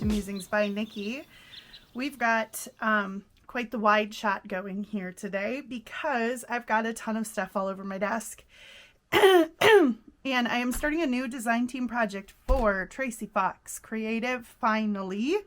Musings by Nikki. We've got quite the wide shot going here today because I've got a ton of stuff all over my desk. And I am starting a new design team project for Tracy Fox Creative, finally.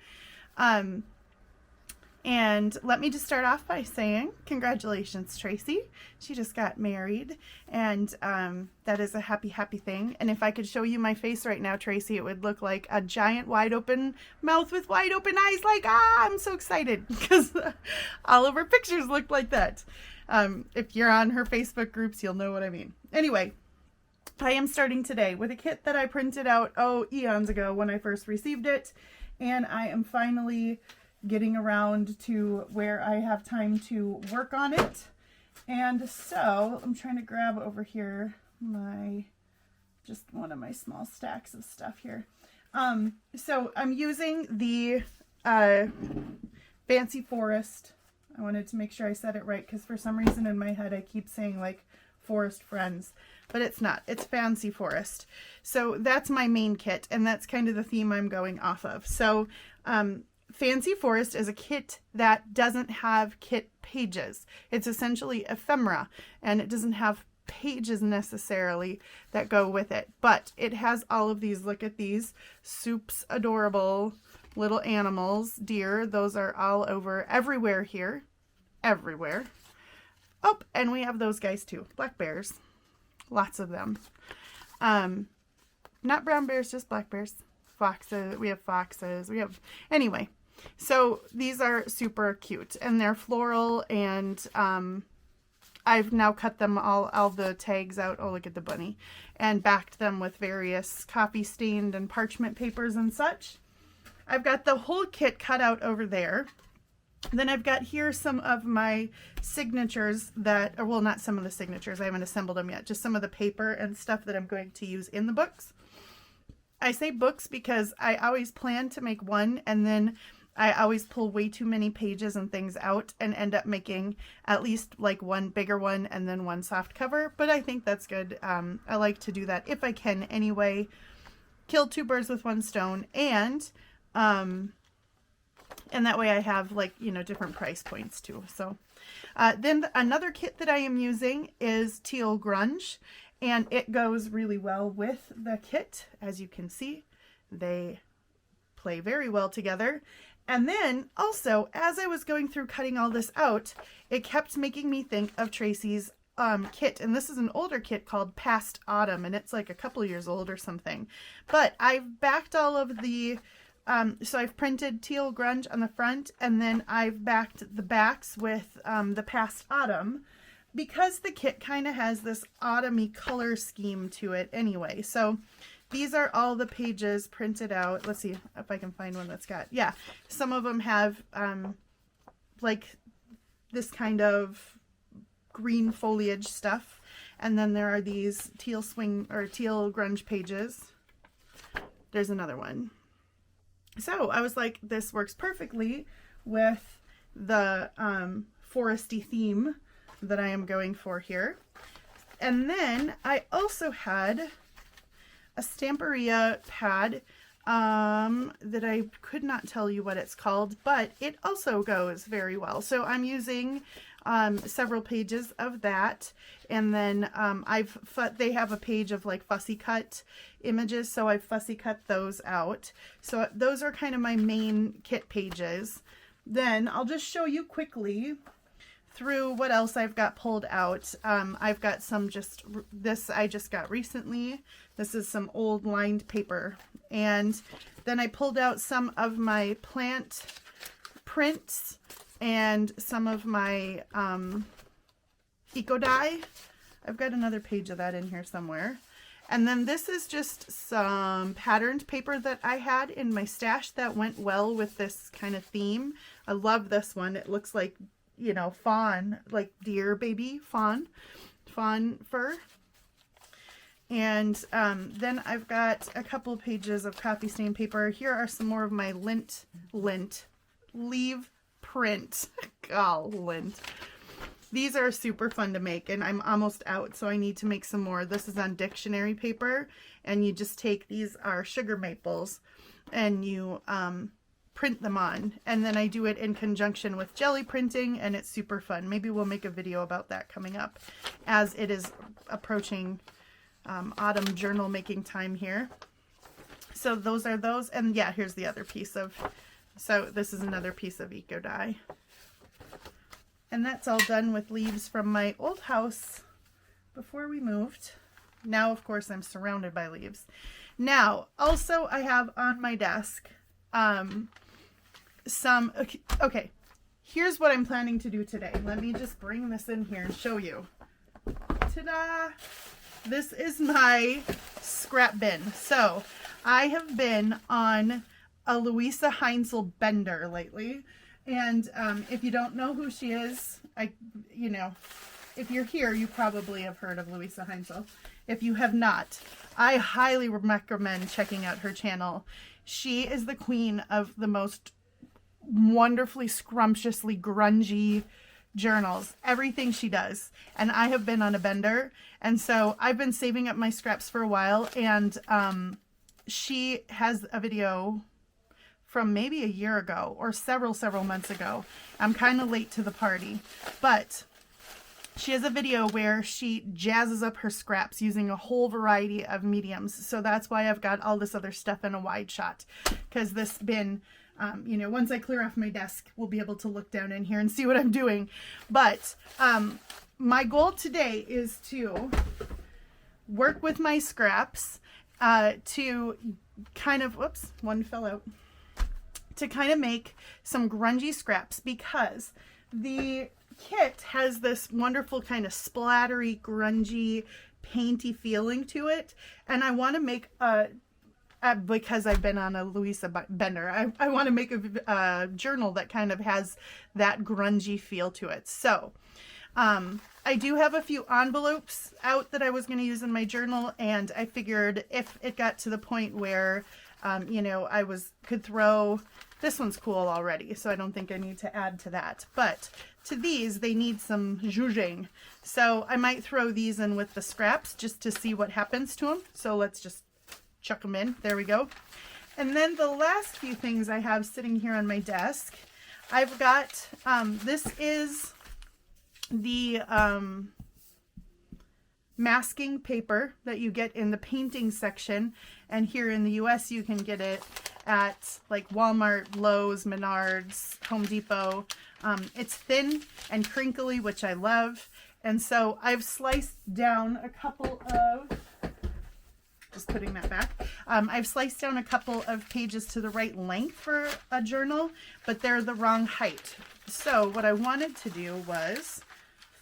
And let me just start off by saying congratulations, Tracy. She just got married, and that is a happy, happy thing. And if I could show you my face right now, Tracy, it would look like a giant wide open mouth with wide open eyes, like, I'm so excited, because all of her pictures look like that. If you're on her Facebook groups, you'll know what I mean. Anyway, I am starting today with a kit that I printed out, eons ago when I first received it, and I am finally getting around to where I have time to work on it. And so I'm trying to grab over here just one of my small stacks of stuff here. So I'm using the Fancy Forrest. I wanted to make sure I said it right because for some reason in my head I keep saying like Forest Friends, but it's not. It's Fancy Forrest. So that's my main kit, and that's kind of the theme I'm going off of. So Fancy Forrest is a kit that doesn't have kit pages. It's essentially ephemera, and it doesn't have pages necessarily that go with it, but it has all of these. Look at these Soup's adorable little animals, deer. Those are all over everywhere here, everywhere. Oh, and we have those guys too, black bears, lots of them. Not brown bears, just black bears. Foxes, we have foxes, anyway. So these are super cute, and they're floral, and I've now cut them all the tags out. Oh, look at the bunny. And backed them with various coffee stained and parchment papers and such. I've got the whole kit cut out over there. Then I've got here some of my signatures well, not some of the signatures, I haven't assembled them yet, just some of the paper and stuff that I'm going to use in the books. I say books because I always plan to make one, and then I always pull way too many pages and things out and end up making at least like one bigger one and then one soft cover. But I think that's good. I like to do that if I can anyway. Kill two birds with one stone, and that way I have different price points too. So then another kit that I am using is Teal Grunge, and it goes really well with the kit. As you can see, they play very well together. And then also, as I was going through cutting all this out, it kept making me think of Tracy's kit. And this is an older kit called Past Autumn, and it's like a couple years old or something. But I've backed all of the, so I've printed Teal Grunge on the front, and then I've backed the backs with the Past Autumn, because the kit kind of has this autumny color scheme to it anyway. So these are all the pages printed out. Let's see if I can find one that's got, yeah, some of them have like this kind of green foliage stuff. And then there are these Teal Grunge pages. There's another one. So I was like, this works perfectly with the foresty theme that I am going for here. And then I also had a Stamperia pad that I could not tell you what it's called, but it also goes very well. So I'm using several pages of that, and then they have a page of like fussy cut images, so I've fussy cut those out. So those are kind of my main kit pages. Then I'll just show you quickly through what else I've got pulled out. I've got some this I just got recently. This is some old lined paper. And then I pulled out some of my plant prints and some of my eco dye. I've got another page of that in here somewhere. And then this is just some patterned paper that I had in my stash that went well with this kind of theme. I love this one. It looks like, fawn, like deer baby fawn fur. And then I've got a couple of pages of coffee stain paper. Here are some more of my leave print. Lint. These are super fun to make, and I'm almost out, so I need to make some more. This is on dictionary paper, and you just take, these are sugar maples, and you print them on, and then I do it in conjunction with jelly printing, and it's super fun. Maybe we'll make a video about that coming up as it is approaching autumn journal making time here. So those are those, and yeah, here's the other piece of, so this is another piece of eco dye. And that's all done with leaves from my old house before we moved. Now, of course, I'm surrounded by leaves. Now, also I have on my desk okay, here's what I'm planning to do today. Let me just bring this in here and show you. Ta-da! This is my scrap bin. So I have been on a Louisa Heinzel bender lately. And if you don't know who she is, if you're here, you probably have heard of Louisa Heinzel. If you have not, I highly recommend checking out her channel. She is the queen of the most wonderfully, scrumptiously grungy journals. Everything she does. And I have been on a bender. And so I've been saving up my scraps for a while. And she has a video from maybe a year ago or several months ago. I'm kind of late to the party. But she has a video where she jazzes up her scraps using a whole variety of mediums. So that's why I've got all this other stuff in a wide shot. Because this bin, once I clear off my desk, we'll be able to look down in here and see what I'm doing. But my goal today is to work with my scraps to kind of, whoops, one fell out. To kind of make some grungy scraps, because the kit has this wonderful kind of splattery, grungy, painty feeling to it, and I want to make because I've been on a Louisa bender, I want to make a journal that kind of has that grungy feel to it. So I do have a few envelopes out that I was going to use in my journal, and I figured if it got to the point where I could throw, this one's cool already, so I don't think I need to add to that. But to these, they need some zhuzhing. So I might throw these in with the scraps just to see what happens to them. So let's just chuck them in. There we go. And then the last few things I have sitting here on my desk, I've got, this is the masking paper that you get in the painting section. And here in the US, you can get it at like Walmart, Lowe's, Menards, Home Depot. It's thin and crinkly, which I love. And so I've sliced down a couple of, just putting that back. I've sliced down a couple of pages to the right length for a journal, but they're the wrong height. So what I wanted to do was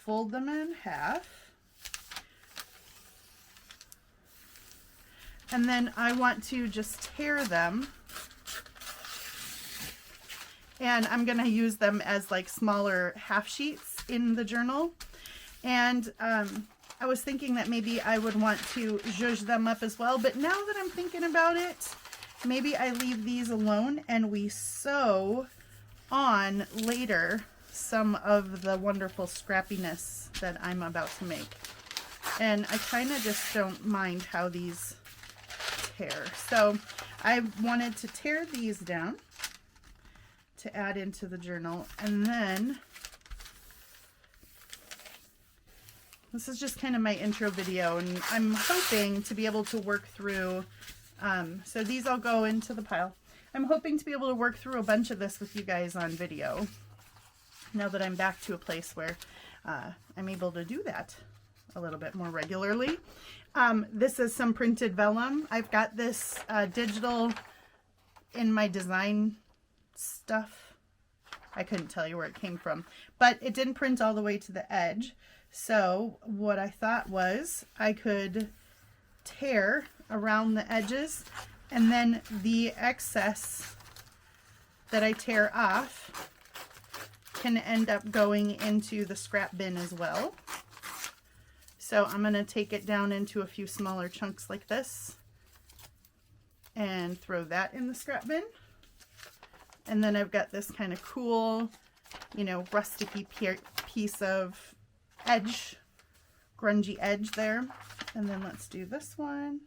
fold them in half. And then I want to just tear them, and I'm going to use them as like smaller half sheets in the journal. And I was thinking that maybe I would want to zhuzh them up as well, but now that I'm thinking about it, maybe I leave these alone and we sew on later some of the wonderful scrappiness that I'm about to make. And I kind of just don't mind how these tear. So I wanted to tear these down to add into the journal, and then this is just kind of my intro video, and I'm hoping to be able to work through, so these all go into the pile. I'm hoping to be able to work through a bunch of this with you guys on video now that I'm back to a place where I'm able to do that a little bit more regularly. This is some printed vellum. I've got this digital in my design stuff. I couldn't tell you where it came from, but it didn't print all the way to the edge. So what I thought was I could tear around the edges, and then the excess that I tear off can end up going into the scrap bin as well. So I'm going to take it down into a few smaller chunks like this and throw that in the scrap bin. And then I've got this kind of cool, rusticy piece of edge, grungy edge there. And then let's do this one.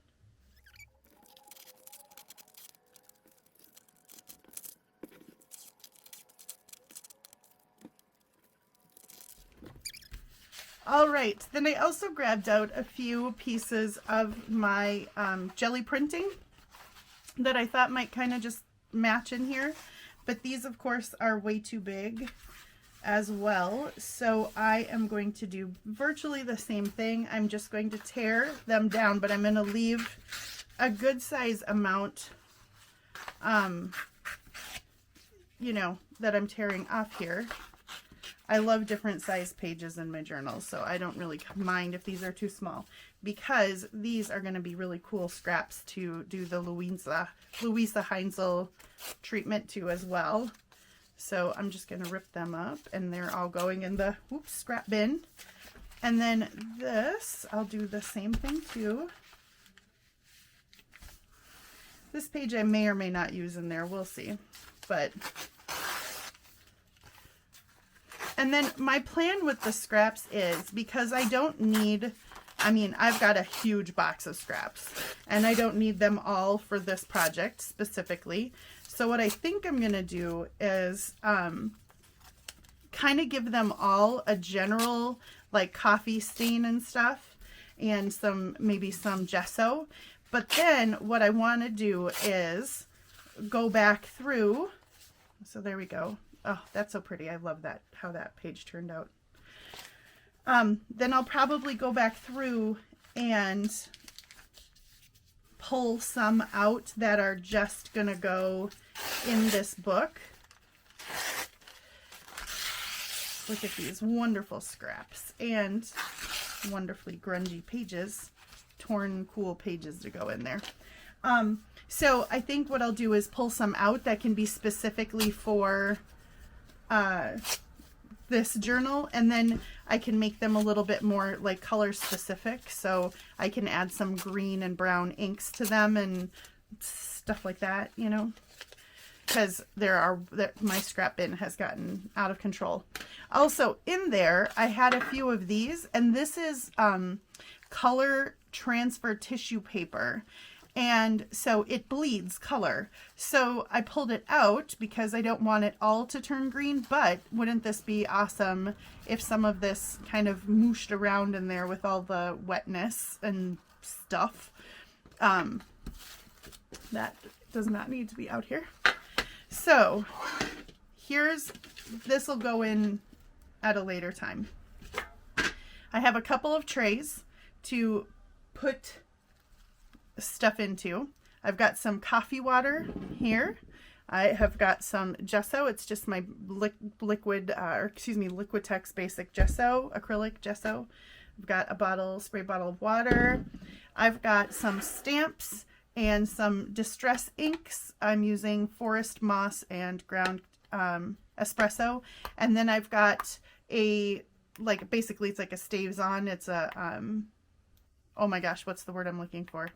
All right, then I also grabbed out a few pieces of my jelly printing that I thought might kind of just match in here, but these of course are way too big as well, so I am going to do virtually the same thing. I'm just going to tear them down, but I'm going to leave a good size amount, you know, that I'm tearing off here. I love different size pages in my journal, so I don't really mind if these are too small, because these are going to be really cool scraps to do the Louisa Heinzel treatment to as well. So I'm just going to rip them up, and they're all going in the scrap bin. And then this, I'll do the same thing too. This page I may or may not use in there, we'll see. But and then my plan with the scraps is, because I don't need, I mean, I've got a huge box of scraps and I don't need them all for this project specifically. So what I think I'm going to do is kind of give them all a general like coffee stain and stuff, and maybe some gesso. But then what I want to do is go back through. So there we go. Oh, that's so pretty. I love that, how that page turned out. Then I'll probably go back through and pull some out that are just gonna go in this book. Look at these wonderful scraps and wonderfully grungy pages, torn cool pages to go in there. So I think what I'll do is pull some out that can be specifically for this journal, and then I can make them a little bit more like color specific, so I can add some green and brown inks to them and stuff like that, you know, because my scrap bin has gotten out of control. Also in there I had a few of these, and this is color transfer tissue paper. And so it bleeds color. So I pulled it out because I don't want it all to turn green, but wouldn't this be awesome if some of this kind of mooshed around in there with all the wetness and stuff. That does not need to be out here. So this will go in at a later time. I have a couple of trays to put stuff into. I've got some coffee water here. I have got some gesso. It's just my Liquitex basic gesso, acrylic gesso. I've got a spray bottle of water. I've got some stamps and some distress inks. I'm using Forrest moss and ground espresso. And then I've got basically it's like a staves on. It's a oh my gosh, what's the word I'm looking for?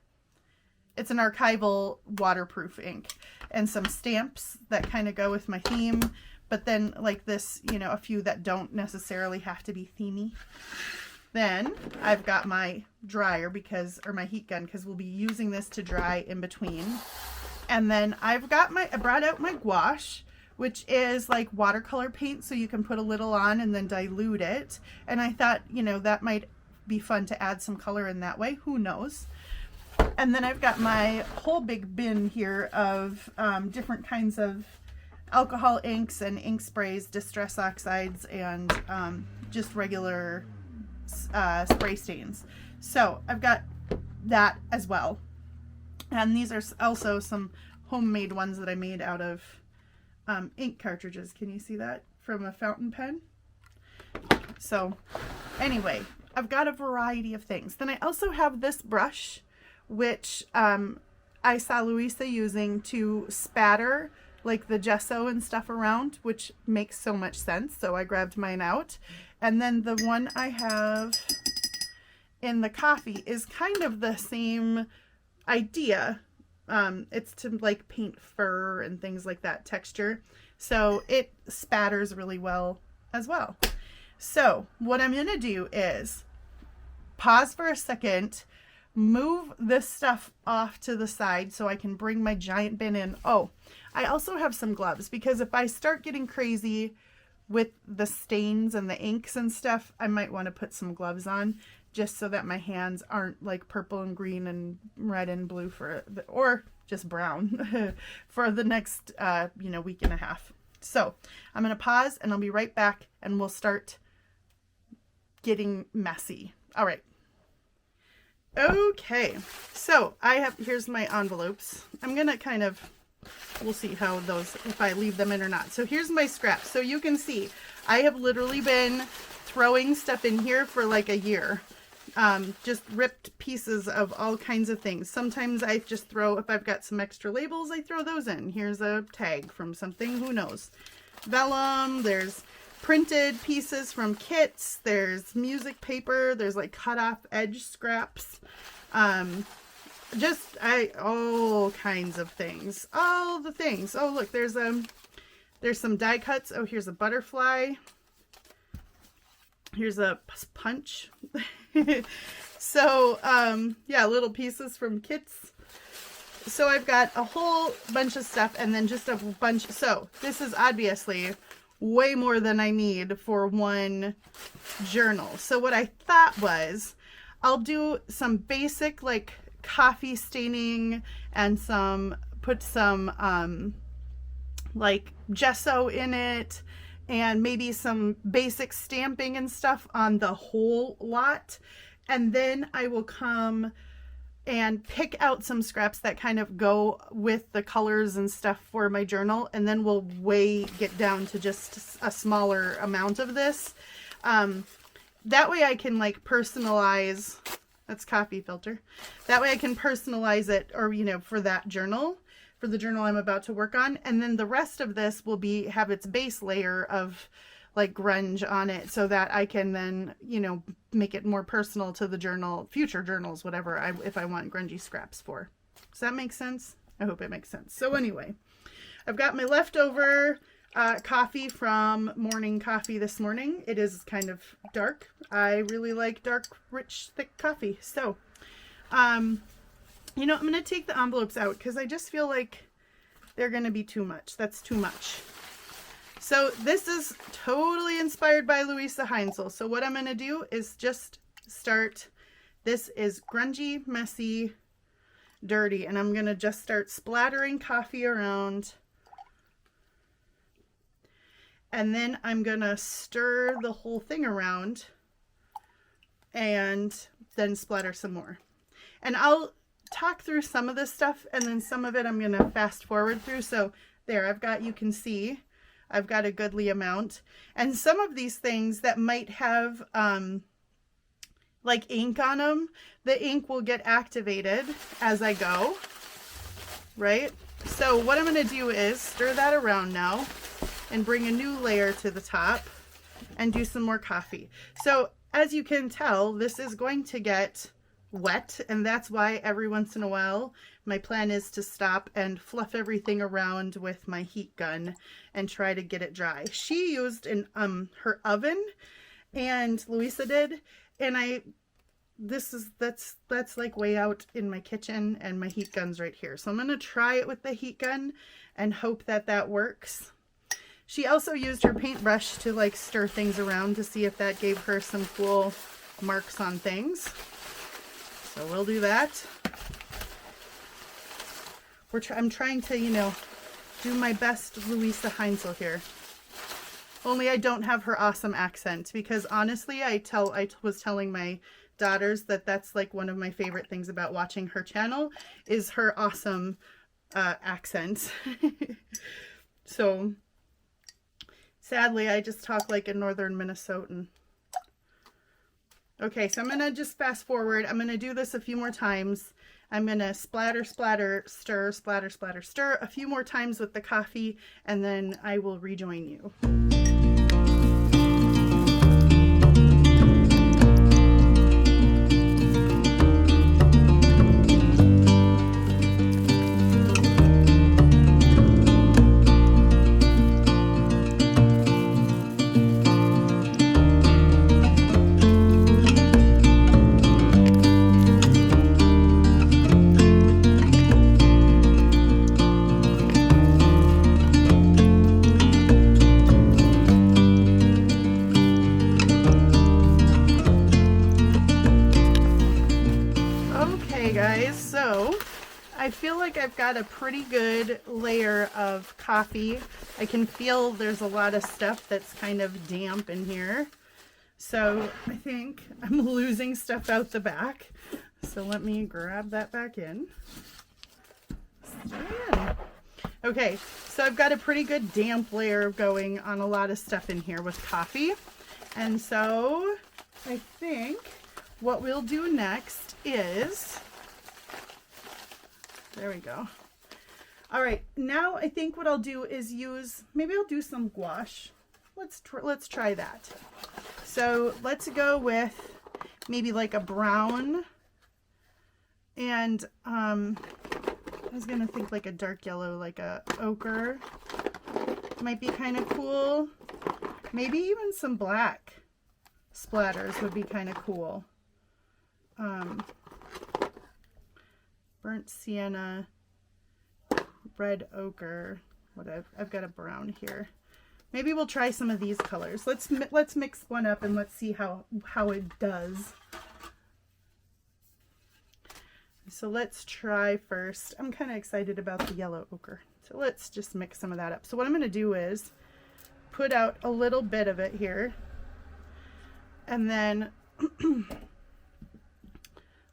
It's an archival waterproof ink, and some stamps that kind of go with my theme, but then like this, you know, a few that don't necessarily have to be themey. Then I've got my dryer or my heat gun, because we'll be using this to dry in between. And then I brought out my gouache, which is like watercolor paint, so you can put a little on and then dilute it. And I thought, you know, that might be fun to add some color in that way. Who knows? And then I've got my whole big bin here of different kinds of alcohol inks and ink sprays, distress oxides, and just regular spray stains. So I've got that as well. And these are also some homemade ones that I made out of ink cartridges. Can you see that from a fountain pen? So anyway, I've got a variety of things. Then I also have this brush, which I saw Louisa using to spatter like the gesso and stuff around, which makes so much sense. So I grabbed mine out. And then the one I have in the coffee is kind of the same idea. It's to like paint fur and things like that texture. So it spatters really well as well. So what I'm going to do is pause for a second, move this stuff off to the side so I can bring my giant bin in. Oh, I also have some gloves, because if I start getting crazy with the stains and the inks and stuff, I might want to put some gloves on just so that my hands aren't like purple and green and red and blue or just brown for the next, week and a half. So I'm going to pause and I'll be right back and we'll start getting messy. All right. Okay. So here's my envelopes. I'm going to we'll see how if I leave them in or not. So here's my scraps. So you can see I have literally been throwing stuff in here for like a year. Just ripped pieces of all kinds of things. Sometimes I just if I've got some extra labels, I throw those in. Here's a tag from something, who knows. Vellum, there's printed pieces from kits, there's music paper, there's like cut off edge scraps. All kinds of things. All the things. Oh, look, there's some die cuts. Oh, here's a butterfly. Here's a punch. So, little pieces from kits. So I've got a whole bunch of stuff and then just a bunch. So this is obviously way more than I need for one journal. So what I thought was I'll do some basic like coffee staining and put some like gesso in it and maybe some basic stamping and stuff on the whole lot. And then I will come and pick out some scraps that kind of go with the colors and stuff for my journal. And then we'll get down to just a smaller amount of this. That way I can like personalize, that's coffee filter. That way I can personalize it or, for that journal, for the journal I'm about to work on. And then the rest of this will have its base layer of like grunge on it so that I can then, make it more personal to the journal, future journals, whatever, if I want grungy scraps for. Does that make sense? I hope it makes sense. So anyway, I've got my leftover coffee from morning coffee this morning. It is kind of dark. I really like dark, rich, thick coffee. So, I'm going to take the envelopes out because I just feel like they're going to be too much. That's too much. So this is totally inspired by Louisa Heinzel. So what I'm going to do is just start. This is grungy, messy, dirty. And I'm going to just start splattering coffee around. And then I'm going to stir the whole thing around and then splatter some more. And I'll talk through some of this stuff and then some of it I'm going to fast forward through. So there, you can see I've got a goodly amount. And some of these things that might have like ink on them, the ink will get activated as I go, right? So what I'm going to do is stir that around now and bring a new layer to the top and do some more coffee. So as you can tell, this is going to get wet, and that's why every once in a while my plan is to stop and fluff everything around with my heat gun and try to get it dry. She used her oven, and Louisa did, and that's like way out in my kitchen, and my heat gun's right here. So I'm going to try it with the heat gun and hope that works. She also used her paintbrush to like stir things around to see if that gave her some cool marks on things. So we'll do that. I'm trying to, do my best Louisa Heinzel here. Only I don't have her awesome accent, because honestly, I was telling my daughters that that's like one of my favorite things about watching her channel is her awesome accent. So sadly, I just talk like a northern Minnesotan. Okay, so I'm going to just fast forward. I'm going to do this a few more times. I'm going to splatter, splatter, stir, splatter, splatter, stir a few more times with the coffee, and then I will rejoin you. So I feel like I've got a pretty good layer of coffee. I can feel there's a lot of stuff that's kind of damp in here. So I think I'm losing stuff out the back. So let me grab that back in. Okay, so I've got a pretty good damp layer going on a lot of stuff in here with coffee. And so I think what we'll do next is, there we go. All right, now I think what I'll do is maybe I'll do some gouache. Let's try that. So let's go with maybe like a brown, and I was gonna think like a dark yellow, like a ochre might be kind of cool. Maybe even some black splatters would be kind of cool. Burnt sienna, red ochre. I've got a brown here. Maybe we'll try some of these colors. Let's mix one up and let's see how it does. So let's try first. I'm kind of excited about the yellow ochre. So let's just mix some of that up. So what I'm going to do is put out a little bit of it here. And then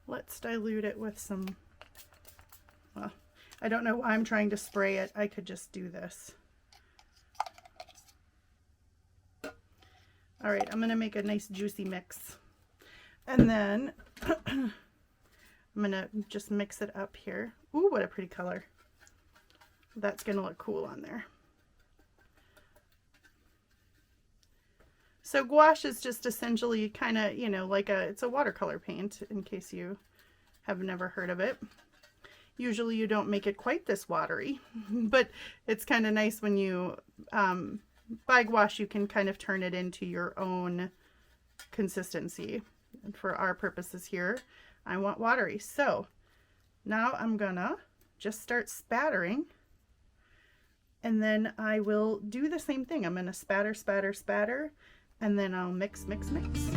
let's dilute it with some, well, I don't know why I'm trying to spray it. I could just do this. All right, I'm going to make a nice juicy mix. And then I'm going to just mix it up here. Ooh, what a pretty color. That's going to look cool on there. So gouache is just essentially kind of, you know, like it's a watercolor paint, in case you have never heard of it. Usually you don't make it quite this watery, but it's kind of nice when you buy gouache, you can kind of turn it into your own consistency. And for our purposes here, I want watery. So now I'm gonna just start spattering, and then I will do the same thing. I'm gonna spatter, spatter, spatter, and then I'll mix, mix, mix.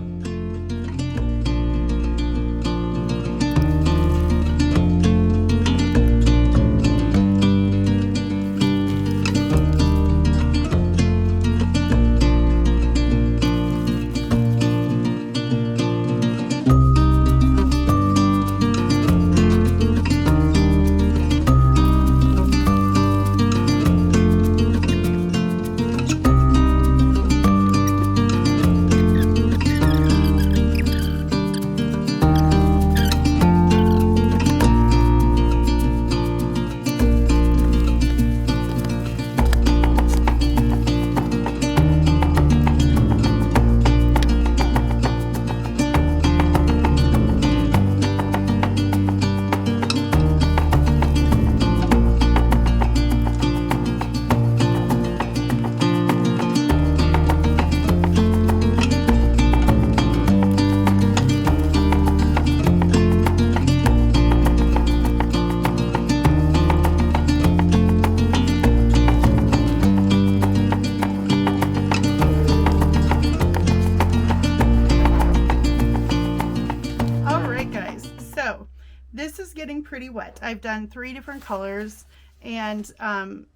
This is getting pretty wet. I've done 3 different colors, and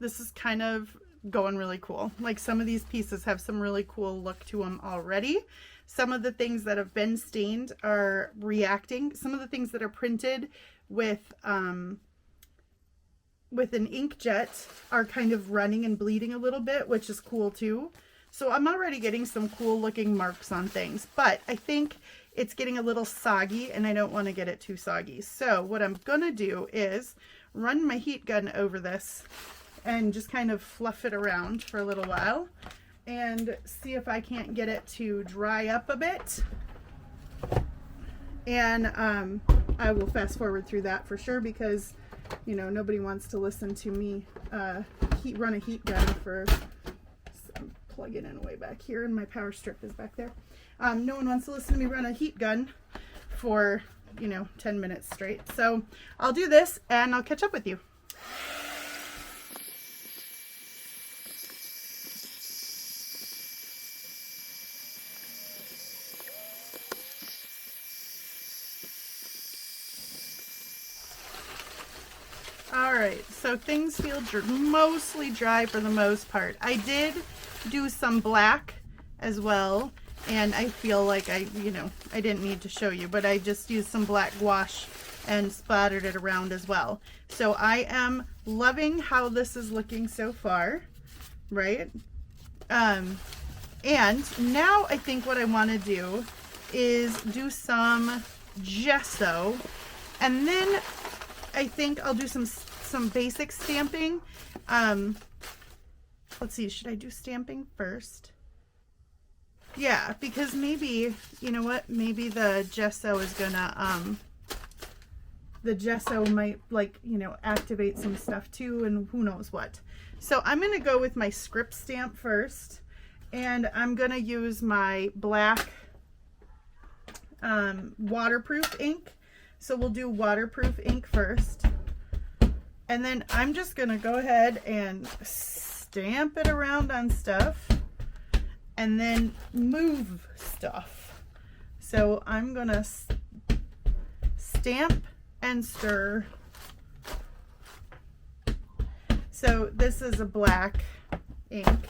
this is kind of going really cool. Like, some of these pieces have some really cool look to them already. Some of the things that have been stained are reacting. Some of the things that are printed with an inkjet are kind of running and bleeding a little bit, which is cool too. So I'm already getting some cool looking marks on things, but I think it's getting a little soggy and I don't want to get it too soggy. So what I'm going to do is run my heat gun over this and just kind of fluff it around for a little while and see if I can't get it to dry up a bit. And I will fast forward through that for sure, because, you know, nobody wants to listen to me run a heat gun for, I'm plugging in way back here and my power strip is back there. No one wants to listen to me run a heat gun for, you know, 10 minutes straight. So I'll do this and I'll catch up with you. All right, so things feel mostly dry for the most part. I did do some black as well, and I feel like I didn't need to show you, but I just used some black gouache and splattered it around as well. So I am loving how this is looking so far, right? And now I think what I want to do is do some gesso, and then I think I'll do some basic stamping. Let's see, should I do stamping first? Yeah, because maybe, you know what, maybe the gesso is gonna, the gesso might, like, you know, activate some stuff too, and who knows what. So I'm gonna go with my script stamp first, and I'm gonna use my black waterproof ink. So we'll do waterproof ink first, and then I'm just gonna go ahead and stamp it around on stuff and then move stuff. So I'm gonna stamp and stir. So this is a black ink.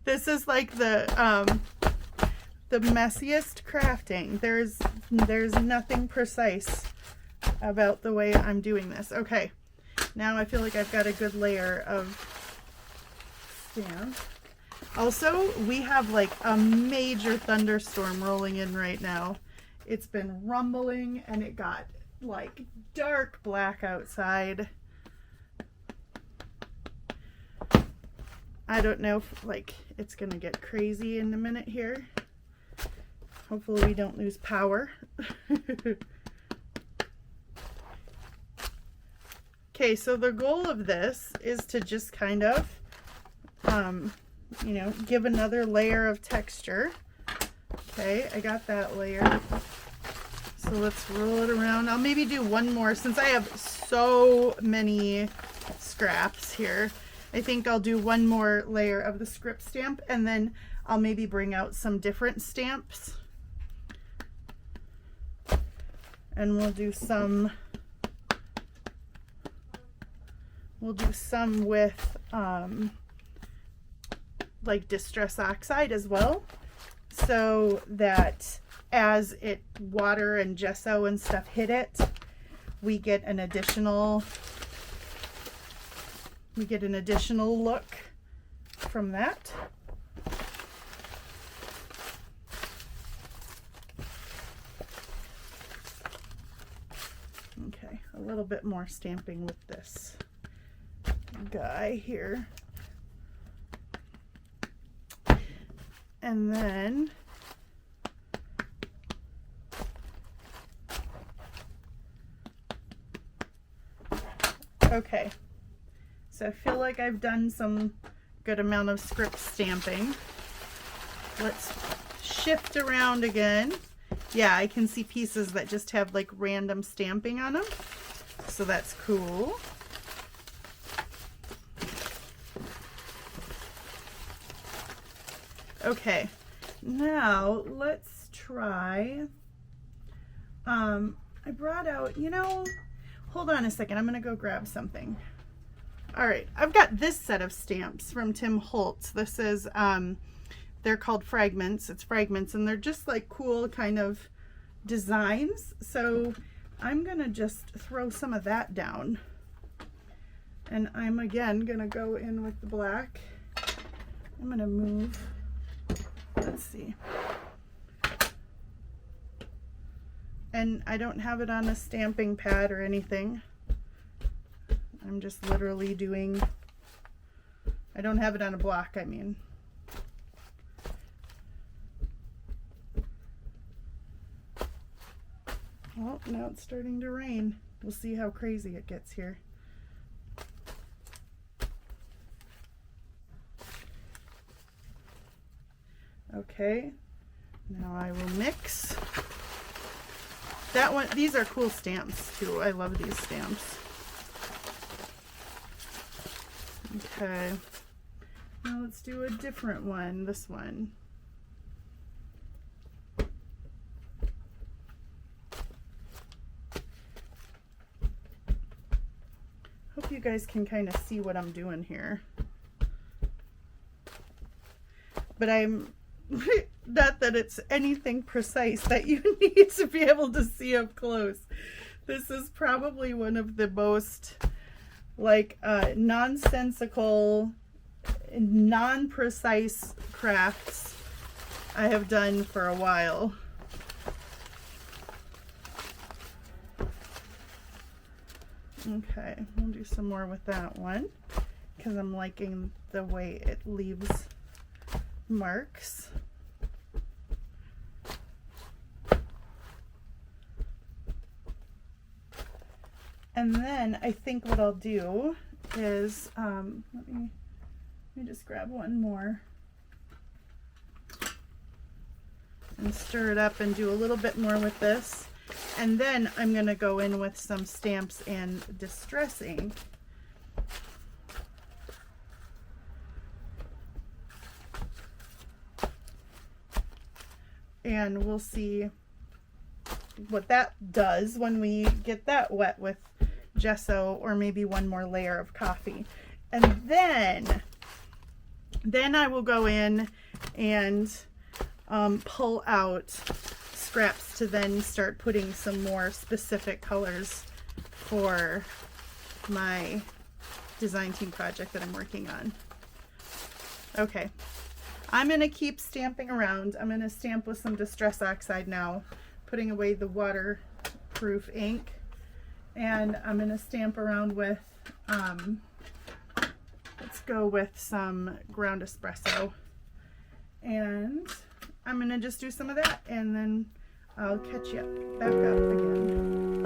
This is like the messiest crafting. There's nothing precise about the way I'm doing this. Okay, now I feel like I've got a good layer of stamp. Also, we have like a major thunderstorm rolling in right now. It's been rumbling and it got like dark black outside. I don't know if like it's gonna get crazy in a minute here. Hopefully we don't lose power. Okay, so the goal of this is to just kind of, you know, give another layer of texture. Okay, I got that layer. So let's roll it around. I'll maybe do one more since I have so many scraps here. I think I'll do one more layer of the script stamp, and then I'll maybe bring out some different stamps. And we'll do some with like distress oxide as well, so that as water and gesso and stuff hit it, we get an additional look from that. Okay, a little bit more stamping with this guy here. And then okay, so I feel like I've done some good amount of script stamping. Let's shift around again. Yeah, I can see pieces that just have like random stamping on them, so that's cool. Okay, now let's try, I brought out, you know, hold on a second, I'm gonna go grab something. All right, I've got this set of stamps from Tim Holtz. This is, they're called Fragments. It's Fragments, and they're just like cool kind of designs. So I'm gonna just throw some of that down. And I'm again gonna go in with the black. I'm gonna move, let's see. And I don't have it on a stamping pad or anything. I'm just literally doing, I don't have it on a block, I mean. Well, now it's starting to rain. We'll see how crazy it gets here. Okay, now I will mix. That one, these are cool stamps too. I love these stamps. Okay, now let's do a different one, this one. you guys can kind of see what I'm doing here. But I'm not that it's anything precise that you need to be able to see up close. This is probably one of the most like nonsensical, non-precise crafts I have done for a while. Okay, we'll do some more with that one because I'm liking the way it leaves marks. And then I think what I'll do is, let me just grab one more and stir it up and do a little bit more with this. And then I'm going to go in with some stamps and distress ink. And we'll see what that does when we get that wet with gesso, or maybe one more layer of coffee. And then I will go in and pull out scraps to then start putting some more specific colors for my design team project that I'm working on. Okay, I'm going to keep stamping around. I'm going to stamp with some Distress Oxide now, putting away the waterproof ink. And I'm going to stamp around with, let's go with some ground espresso. And I'm going to just do some of that, and then I'll catch you back up again.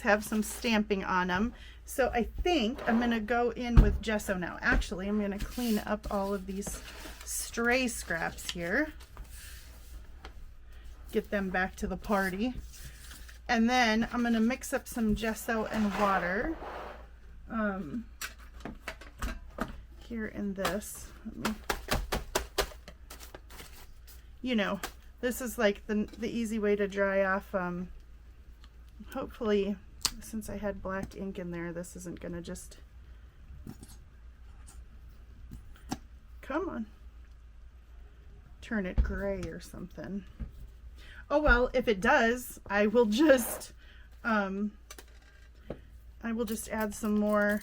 Have some stamping on them, so I think I'm going to go in with gesso now. Actually, I'm going to clean up all of these stray scraps here, get them back to the party, and then I'm going to mix up some gesso and water here in this. You know, this is like the easy way to dry off. Hopefully, since I had black ink in there, this isn't gonna just, come on, turn it gray or something. Oh well, if it does, I will just add some more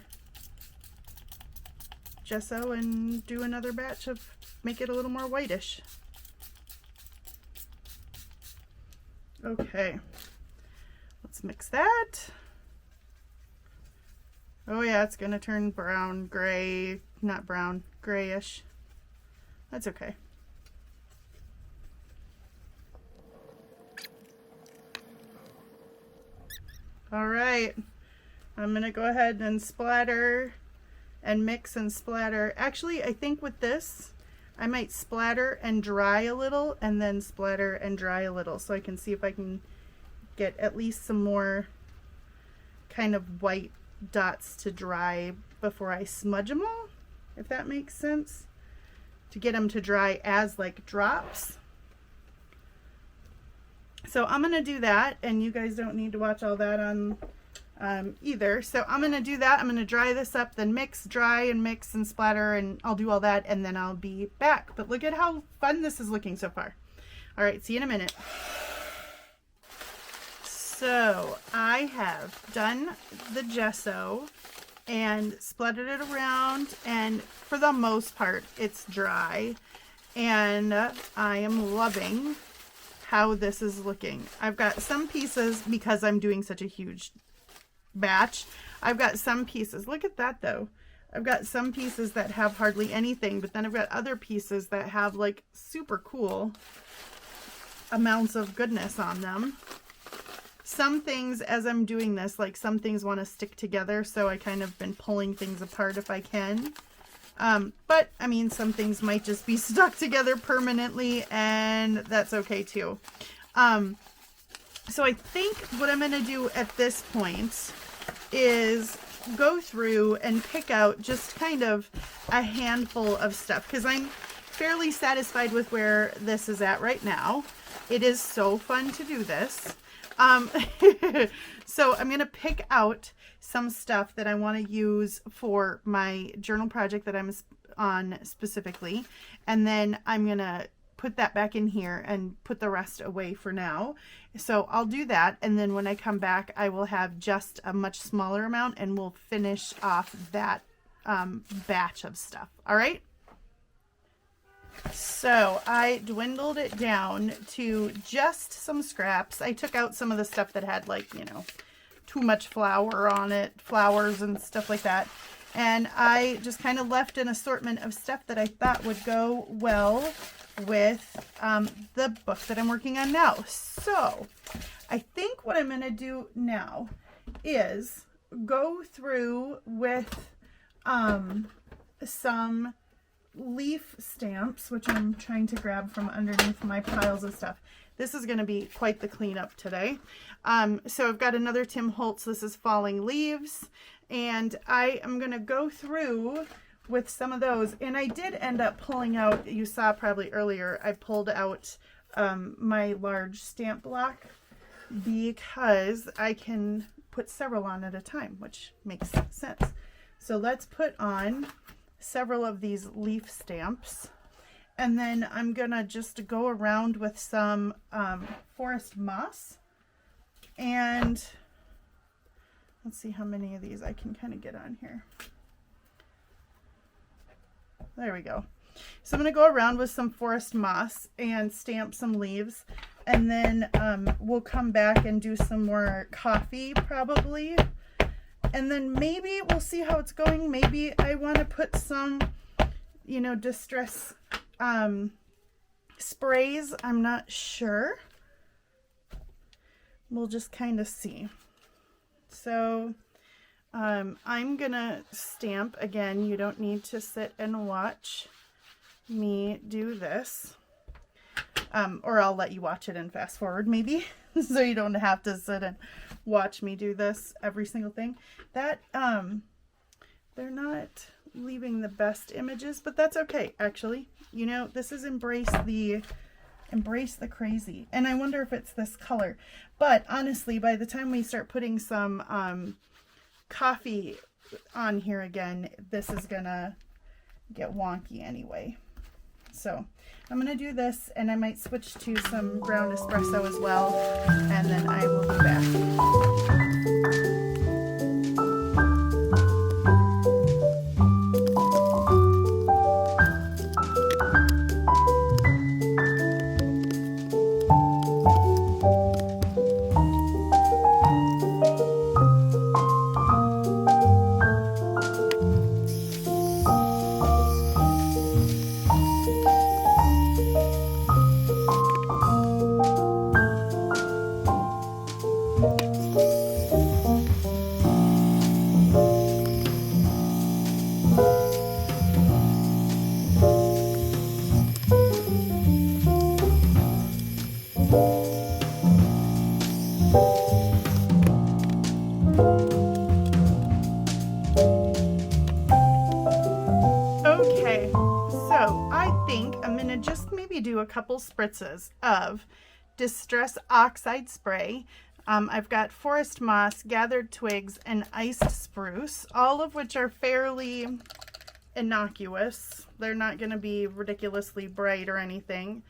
gesso and do another batch of, make it a little more whitish. Okay. Let's mix that. Oh yeah, it's gonna turn brown, gray, not brown, grayish. That's okay. All right, I'm gonna go ahead and splatter and mix and splatter. Actually, I think with this, I might splatter and dry a little, and then splatter and dry a little, so I can see if I can get at least some more kind of white dots to dry before I smudge them all, if that makes sense, to get them to dry as like drops. So I'm gonna do that, and you guys don't need to watch all that on either. So I'm gonna do that. I'm gonna dry this up, then mix, dry, and mix and splatter, and I'll do all that, and then I'll be back. But look at how fun this is looking so far. All right, see you in a minute. So I have done the gesso and splattered it around, and for the most part it's dry, and I am loving how this is looking. I've got some pieces, because I'm doing such a huge batch, I've got some pieces, look at that though, I've got some pieces that have hardly anything, but then I've got other pieces that have like super cool amounts of goodness on them. some things as I'm doing this, like some things want to stick together, so I kind of been pulling things apart if I can. But I mean, some things might just be stuck together permanently, and that's okay too. So I think what I'm going to do at this point is go through and pick out just kind of a handful of stuff, because I'm fairly satisfied with where this is at right now. It is so fun to do this. So I'm going to pick out some stuff that I want to use for my journal project that I'm on specifically, and then I'm going to put that back in here and put the rest away for now. So I'll do that, and then when I come back I will have just a much smaller amount, and we'll finish off that batch of stuff. All right, so I dwindled it down to just some scraps. I took out some of the stuff that had, like, you know, too much flour on it, flowers and stuff like that, and I just kind of left an assortment of stuff that I thought would go well with the book that I'm working on now. So I think what I'm going to do now is go through with some leaf stamps, which I'm trying to grab from underneath my piles of stuff. This is going to be quite the cleanup today. So I've got another Tim Holtz. This is Falling Leaves, and I am going to go through with some of those, and I did end up pulling out, you saw probably earlier, I pulled out my large stamp block because I can put several on at a time, which makes sense. So let's put on several of these leaf stamps, and then I'm gonna just go around with some forest moss, and let's see how many of these I can kind of get on here. There we go. So I'm going to go around with some forest moss and stamp some leaves, and then we'll come back and do some more coffee probably, and then maybe we'll see how it's going. Maybe I want to put some, you know, distress sprays. I'm not sure. We'll just kind of see. So I'm gonna stamp again. You don't need to sit and watch me do this, or I'll let you watch it and fast forward maybe, so you don't have to sit and watch me do this every single thing. That they're not leaving the best images, but that's okay. Actually, you know, this is embrace the crazy, and I wonder if it's this color. But honestly, by the time we start putting some coffee on here again, this is gonna get wonky anyway. So I'm gonna do this, and I might switch to some ground espresso as well, and then I will be back. Do a couple spritzes of Distress Oxide spray. I've got forest moss, gathered twigs, and iced spruce, all of which are fairly innocuous. They're not going to be ridiculously bright or anything.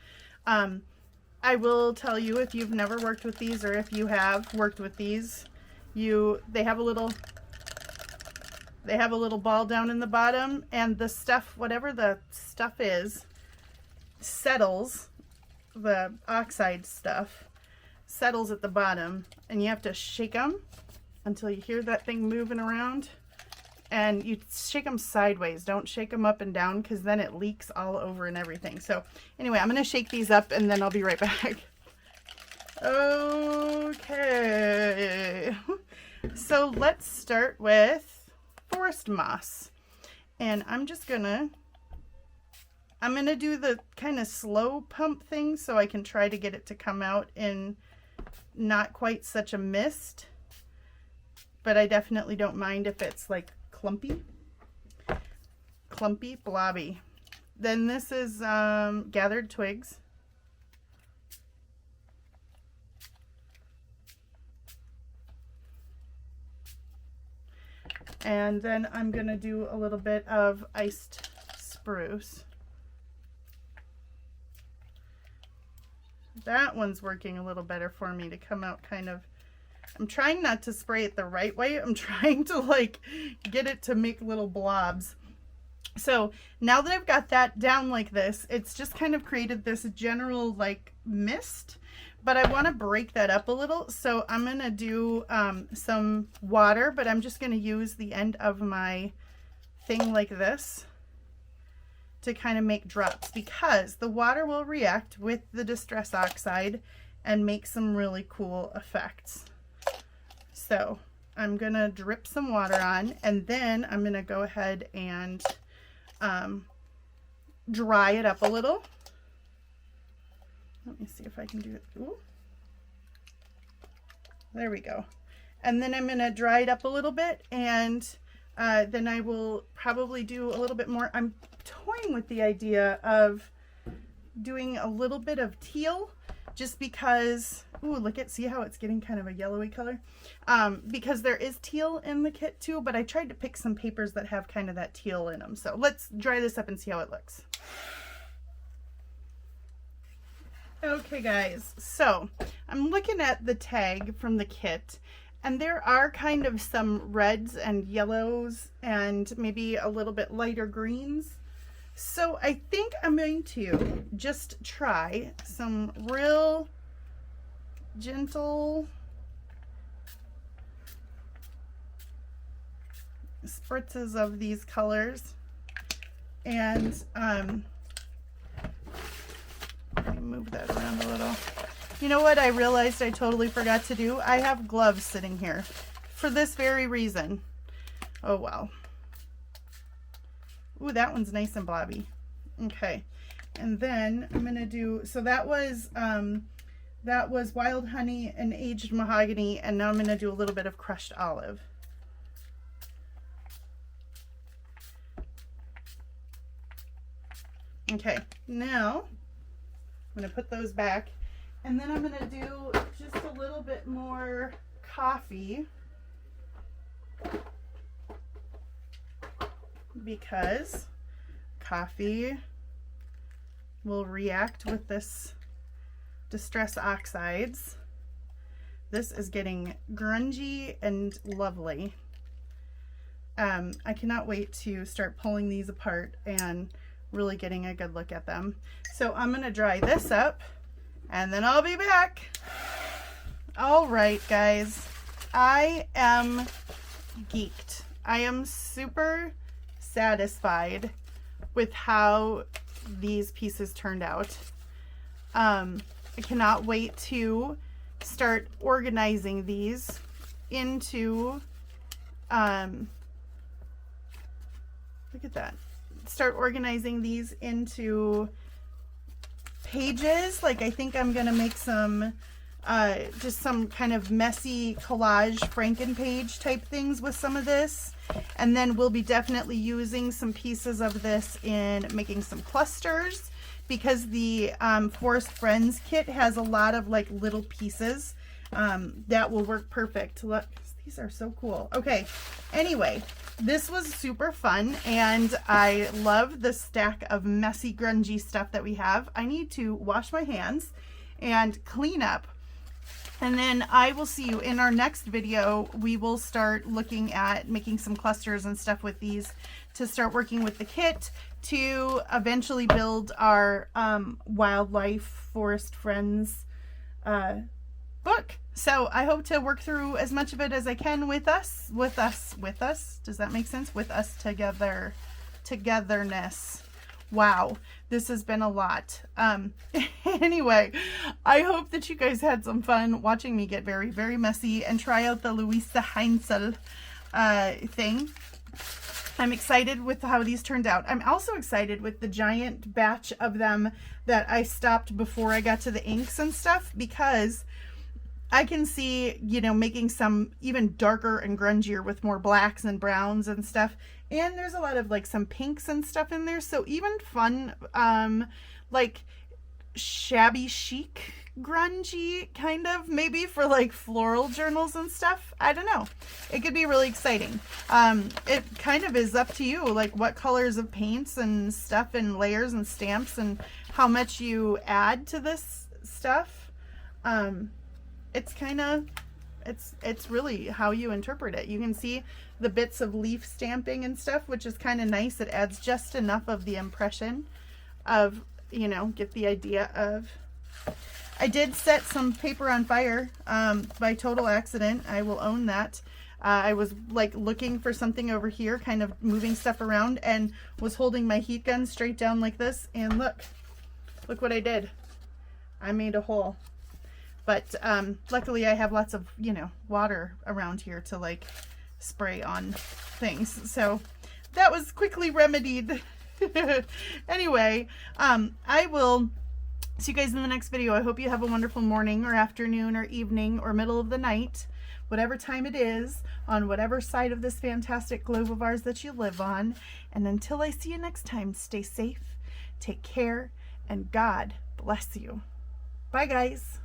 I will tell you, if you've never worked with these, or if you have worked with these, they have a little ball down in the bottom, and the stuff, whatever the stuff is, settles. The oxide stuff settles at the bottom, and you have to shake them until you hear that thing moving around, and you shake them sideways. Don't shake them up and down, because then it leaks all over and everything. So anyway, I'm going to shake these up, and then I'll be right back. Okay. So let's start with forest moss. And I'm gonna do the kind of slow pump thing so I can try to get it to come out in not quite such a mist. But I definitely don't mind if it's like clumpy, blobby. Then this is gathered twigs. And then I'm gonna do a little bit of iced spruce. That one's working a little better for me to come out kind of, I'm trying not to spray it the right way. I'm trying to like get it to make little blobs. So now that I've got that down like this, it's just kind of created this general like mist, but I want to break that up a little. So I'm going to do some water, but I'm just going to use the end of my thing like this to kind of make drops, because the water will react with the Distress Oxide and make some really cool effects. So I'm going to drip some water on, and then I'm going to go ahead and dry it up a little. Let me see if I can do it. Ooh. There we go. And then I'm going to dry it up a little bit, and then I will probably do a little bit more. I'm toying with the idea of doing a little bit of teal, just because, ooh, look at, see how it's getting kind of a yellowy color? Because there is teal in the kit too, but I tried to pick some papers that have kind of that teal in them. So let's dry this up and see how it looks. Okay guys, so I'm looking at the tag from the kit, and there are kind of some reds and yellows and maybe a little bit lighter greens. So I think I'm going to just try some real gentle spritzes of these colors. And let me move that around a little. You know what I realized I totally forgot to do? I have gloves sitting here for this very reason. Oh well. Ooh, that one's nice and blobby. Okay, and then I'm gonna do, so that was wild honey and aged mahogany, and now I'm gonna do a little bit of crushed olive. Okay, now I'm gonna put those back, and then I'm gonna do just a little bit more coffee, because coffee will react with this Distress Oxides. This is getting grungy and lovely. I cannot wait to start pulling these apart and really getting a good look at them. So I'm gonna dry this up, and then I'll be back. All right, guys, I am geeked. I am super satisfied with how these pieces turned out. I cannot wait to start organizing these into look at that, start organizing these into pages. Like, I think I'm gonna make some just some kind of messy collage Frankenpage type things with some of this. And then we'll be definitely using some pieces of this in making some clusters, because the Forrest Friends kit has a lot of like little pieces that will work perfect. Look, these are so cool. Okay, anyway, this was super fun, and I love the stack of messy, grungy stuff that we have. I need to wash my hands and clean up. And then I will see you in our next video. We will start looking at making some clusters and stuff with these to start working with the kit to eventually build our Wildlife Forest Friends book. So I hope to work through as much of it as I can with us. Does that make sense? With us together. Togetherness. wow, this has been a lot. Anyway, I hope that you guys had some fun watching me get very, very messy and try out the Louisa Heinzel thing. I'm excited with how these turned out. I'm also excited with the giant batch of them that I stopped before I got to the inks and stuff, because I can see, you know, making some even darker and grungier with more blacks and browns and stuff. And there's a lot of like some pinks and stuff in there. So even fun, like shabby chic, grungy kind of, maybe for like floral journals and stuff. I don't know. It could be really exciting. It kind of is up to you, like what colors of paints and stuff and layers and stamps and how much you add to this stuff. It's kind of, it's really how you interpret it. You can see the bits of leaf stamping and stuff, which is kind of nice. It adds just enough of the impression of, you know, get the idea of. I did set some paper on fire by total accident. I will own that. I was like looking for something over here, kind of moving stuff around, and was holding my heat gun straight down like this, and look what I did. I made a hole. But luckily I have lots of, you know, water around here to like spray on things. So that was quickly remedied. Anyway, I will see you guys in the next video. I hope you have a wonderful morning or afternoon or evening or middle of the night, whatever time it is, on whatever side of this fantastic globe of ours that you live on. And until I see you next time, stay safe, take care, and God bless you. Bye, guys.